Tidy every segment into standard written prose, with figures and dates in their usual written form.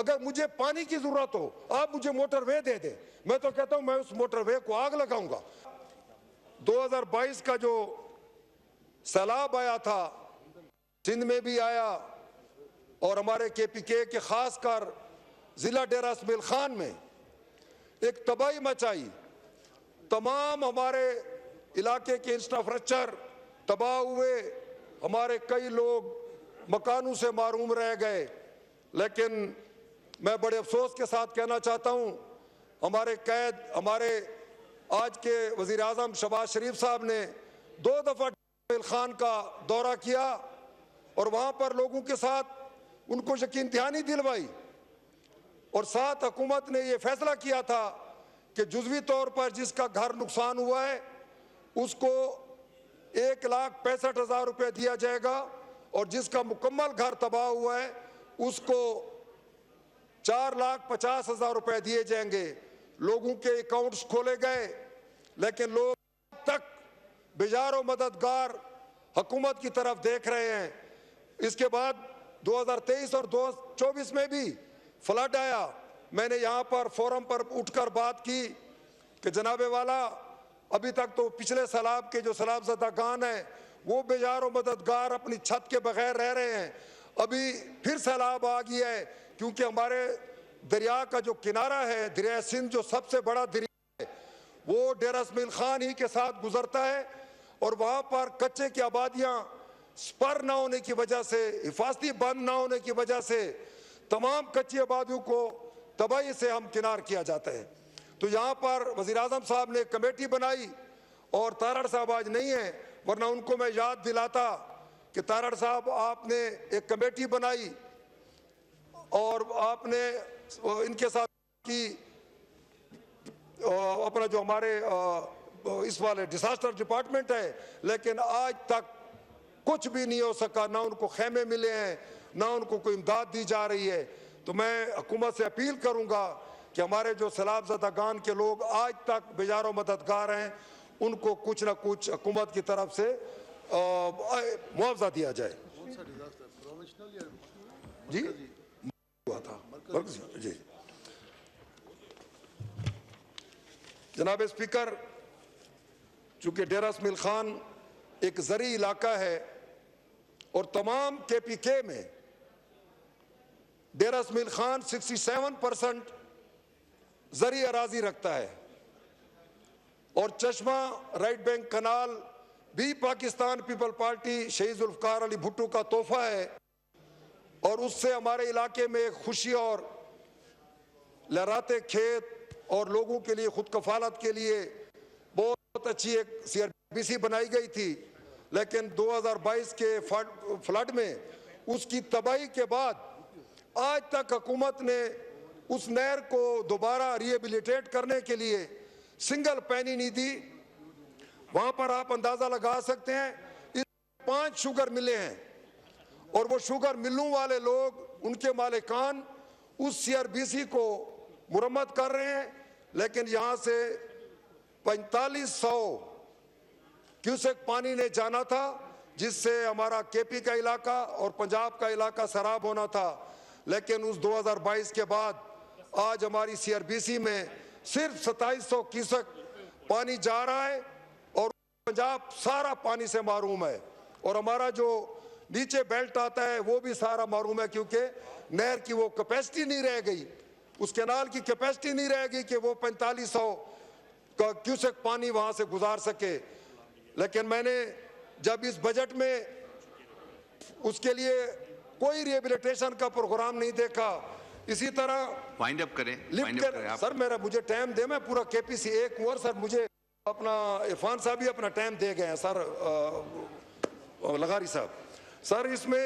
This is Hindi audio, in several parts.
अगर मुझे पानी की जरूरत हो, आप मुझे मोटरवे दे दे, मैं तो कहता हूं मैं उस मोटरवे को आग लगाऊंगा। 2022 का जो सैलाब आया था, सिंध में भी आया और हमारे केपीके के खासकर जिला डेरा इसमाइल खान में एक तबाही मचाई। तमाम हमारे इलाके के इंफ्रास्ट्रक्चर तबाह हुए, हमारे कई लोग मकानों से महरूम रह गए। लेकिन मैं बड़े अफसोस के साथ कहना चाहता हूं, हमारे आज के वजीर आजम शहबाज शरीफ साहब ने 2 दफा इसमाइल खान का दौरा किया और वहां पर लोगों के साथ उनको यकीन दहानी दिलवाई और साथ हुकूमत ने यह फैसला किया था कि जुज़वी तौर पर जिसका घर नुकसान हुआ है उसको 1,65,000 रुपये दिया जाएगा और जिसका मुकम्मल घर तबाह हुआ है उसको 4,50,000 रुपये दिए जाएंगे। लोगों के अकाउंट्स खोले गए, लेकिन लोग तक बेजारों मददगार हुकूमत की तरफ देख रहे हैं। इसके बाद 2023 और 2024 में भी फ्लड आया। मैंने यहाँ पर फोरम पर उठकर बात की कि जनाबे वाला, अभी तक तो पिछले सैलाब के जो सैलाबज़दागान हैं वो बेजारों मददगार अपनी छत के बगैर रह रहे हैं। अभी फिर सैलाब आ गया है, क्योंकि हमारे दरिया का जो किनारा है, दरिया सिंध जो सबसे बड़ा दरिया है, वो डेरा इसमाइल खान ही के साथ गुजरता है और वहाँ पर कच्चे की आबादियाँ स्पर ना होने की वजह से, हिफाजती बंद ना होने की वजह से तमाम कच्ची आबादियों को तबाही से हम किनार किया जाता है। तो यहाँ पर वज़ीर आज़म साहब ने कमेटी बनाई और तारड़ साहब आज नहीं है, वरना उनको मैं याद दिलाता कि तारड़ साहब आपने एक कमेटी बनाई और आपने इनके साथ की अपना जो हमारे इस वाले डिजास्टर डिपार्टमेंट है, लेकिन आज तक कुछ भी नहीं हो सका। ना उनको खेमे मिले हैं, ना उनको कोई इमदाद दी जा रही है। तो मैं हुकूमत से अपील करूंगा कि हमारे जो सैलाबज़दागान के लोग आज तक बेजारों मददगार हैं, उनको कुछ ना कुछ हुकूमत की तरफ से मुआवजा दिया जाए। जी हुआ था जी। जनाब स्पीकर, चूंकि डेरा इसमाइल खान एक ज़री इलाका है और तमाम केपीके में डेरा इसमाइल खान 67% ज़री अराजी रखता है और चश्मा राइट बैंक कनाल भी पाकिस्तान पीपल पार्टी शहीद जुल्फ़िकार अली भुट्टो का तोहफा है और उससे हमारे इलाके में खुशी और लहराते खेत और लोगों के लिए खुद कफालत के लिए बहुत अच्छी एक CRBC बनाई गई थी। लेकिन 2022 के फ्लड में उसकी तबाही के बाद आज तक हुकूमत ने उस नहर को दोबारा रिहेबिलिटेट करने के लिए सिंगल पैनी नहीं दी। वहां पर आप अंदाजा लगा सकते हैं, इस 5 शुगर मिलें हैं और वो शुगर मिलों वाले लोग, उनके मालिकान उस CRBC को मुरम्मत कर रहे हैं। लेकिन यहाँ से 4500 क्यूसेक पानी ने जाना था, जिससे हमारा KP का इलाका और पंजाब का इलाका सराब होना था। लेकिन उस 2022 के बाद आज हमारी CRBC में सिर्फ 2700 क्यूसेक पानी जा रहा है और पंजाब सारा पानी से महरूम है और हमारा जो नीचे बेल्ट आता है वो भी सारा महरूम है, क्योंकि नहर की वो कैपेसिटी नहीं रह गई, उस कैनाल की कैपेसिटी नहीं रह गई कि वो 4500 का क्यूसेक पानी वहां से गुजार सके। लेकिन मैंने जब इस बजट में उसके लिए कोई रिहेबिलिटेशन का प्रोग्राम नहीं देखा। इसी तरह वाइंड अप करें, सर मेरा मुझे टाइम दे, मैं पूरा KPC एक और सर मुझे अपना इरफान साहब भी अपना टाइम दे गए हैं सर, लगारी साहब। सर इसमें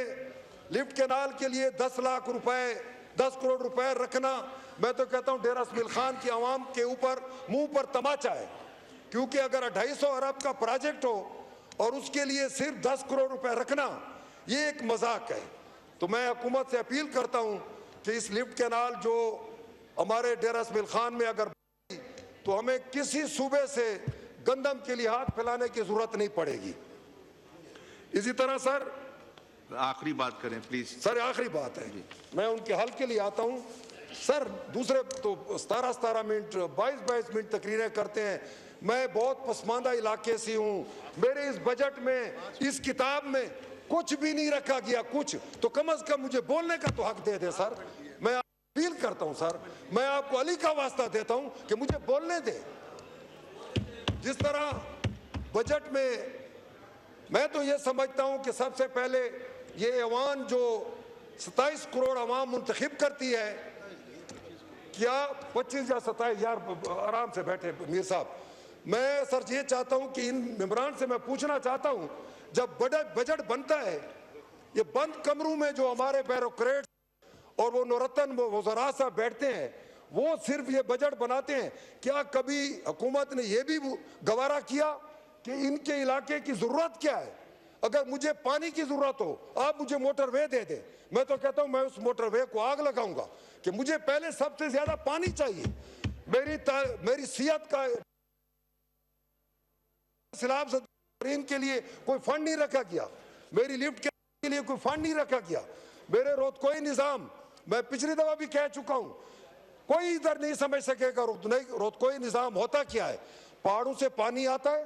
लिफ्ट कैनाल के लिए 10 लाख रुपए 10 करोड़ रुपए रखना, मैं तो कहता हूं डेरा इसमाइल खान की आवाम के ऊपर मुंह पर तमाचा है, क्योंकि अगर 250 अरब का प्रोजेक्ट हो और उसके लिए सिर्फ 10 करोड़ रुपए रखना ये एक मजाक है। तो मैं हुकूमत से अपील करता हूं कि इस लिफ्ट कैनाल जो हमारे डेरा इसमाइल खान में अगर तो हमें किसी सूबे से गंदम के लिए हाथ फैलाने की जरूरत नहीं पड़ेगी। इसी तरह सर आखिरी बात करें प्लीज। सर आखिरी बात है, मैं उनके हल के लिए आता हूं। सर दूसरे तो 17 मिनट 22 मिनट तकरीरें करते हैं। मैं बहुत पसमानदा इलाके से हूँ। मेरे इस बजट में, इस किताब में कुछ भी नहीं रखा गया। कुछ तो कम से कम मुझे बोलने का तो हक दे दे सर। मैं अपील करता हूँ सर, मैं आपको अली का वास्ता देता हूँ कि मुझे बोलने दे। जिस तरह बजट में मैं तो ये समझता हूँ कि सबसे पहले ये ऐवान जो 27 करोड़ अवाम मुंतखब करती है, क्या 25 या 27, यार आराम से बैठे मीर साहब। मैं सर ये चाहता हूं कि इन मेंबरान से मैं पूछना चाहता हूं, जब बजट बनता है, ये बंद कमरों में जो हमारे ब्यूरोक्रेट्स और वो नौरतन वज़रा साहब बैठते हैं, वो सिर्फ ये बजट बनाते हैं। क्या कभी हुकूमत ने ये भी गवारा किया कि इनके इलाके की जरूरत क्या है? अगर मुझे पानी की जरूरत हो, आप मुझे मोटरवे दे दे, मैं तो कहता हूं मैं उस मोटरवे को आग लगाऊंगा कि मुझे पहले सबसे ज्यादा पानी चाहिए। मेरी सेहत का सिलाब के लिए कोई फंड नहीं रखा गया, मेरी लिफ्ट के लिए कोई फंड नहीं रखा गया, मेरे रोतकोई निजाम, मैं पिछली दफा भी कह चुका हूं, कोई इधर नहीं समझ सकेगा रोतकोई निजाम होता क्या है। पहाड़ों से पानी आता है,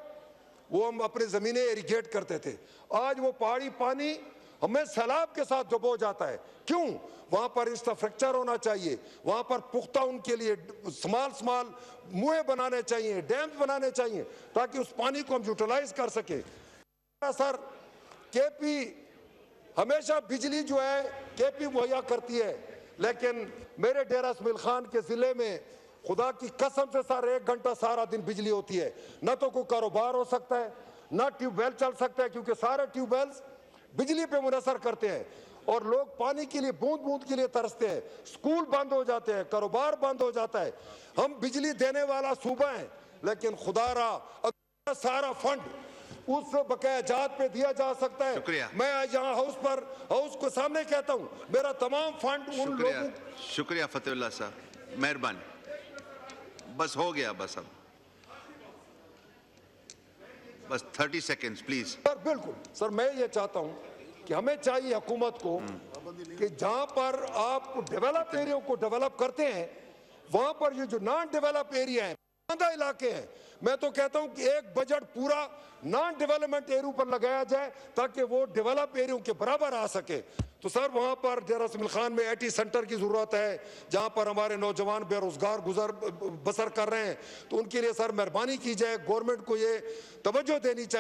वो हम अपने जमीनें इरिगेट करते थे। आज वो पहाड़ी पानी हमें सैलाब के साथ डुबो जाता है। क्यों? वहां पर इंफ्रास्ट्रक्चर होना चाहिए, वहां पर पुख्ता उनके लिए स्मॉल मुँह बनाने चाहिए, डैम्स बनाने चाहिए, ताकि उस पानी को हम यूटिलाइज कर सके। सर केपी हमेशा बिजली जो है केपी मुहैया करती है, लेकिन मेरे डेरा इस्माइल खान के जिले में खुदा की कसम से सर 1 घंटा सारा दिन बिजली होती है। न तो कोई कारोबार हो सकता है, न ट्यूबवेल चल सकता है, क्योंकि सारे ट्यूबवेल्स बिजली पे मुनसर करते हैं और लोग पानी के लिए बूंद बूंद के लिए तरसते हैं। स्कूल बंद हो जाते हैं, कारोबार बंद हो जाता है। हम बिजली देने वाला सूबा है, लेकिन खुदारा अगर सारा फंड उस बकाया जात पे दिया जा सकता है। मैं आज यहाँ हाउस को सामने कहता हूँ, मेरा तमाम फंड उन लोगों। शुक्रिया फतेहुल्लाह साहब, मेहरबानी, बस हो गया, बस अब बस 30 सेकेंड्स प्लीज। सर बिल्कुल सर, मैं ये चाहता हूँ कि हमें चाहिए हुकूमत को कि जहाँ पर आप डेवलप एरिया को डेवलप करते हैं, वहां पर ये जो नॉन डेवलप एरिया है, इलाके हैं, मैं तो कहता हूं कि एक बजट पूरा नॉन डेवलपमेंट एरिया पर लगाया जाए ताकि वो डेवलप एरिया के बराबर आ सके। तो सर वहां पर डेरा इस्माइल खान में IT सेंटर की जरूरत है, जहां पर हमारे नौजवान बेरोजगार बसर कर रहे हैं, तो उनके लिए सर मेहरबानी की जाए, गवर्नमेंट को ये तवज्जो देनी चाहिए।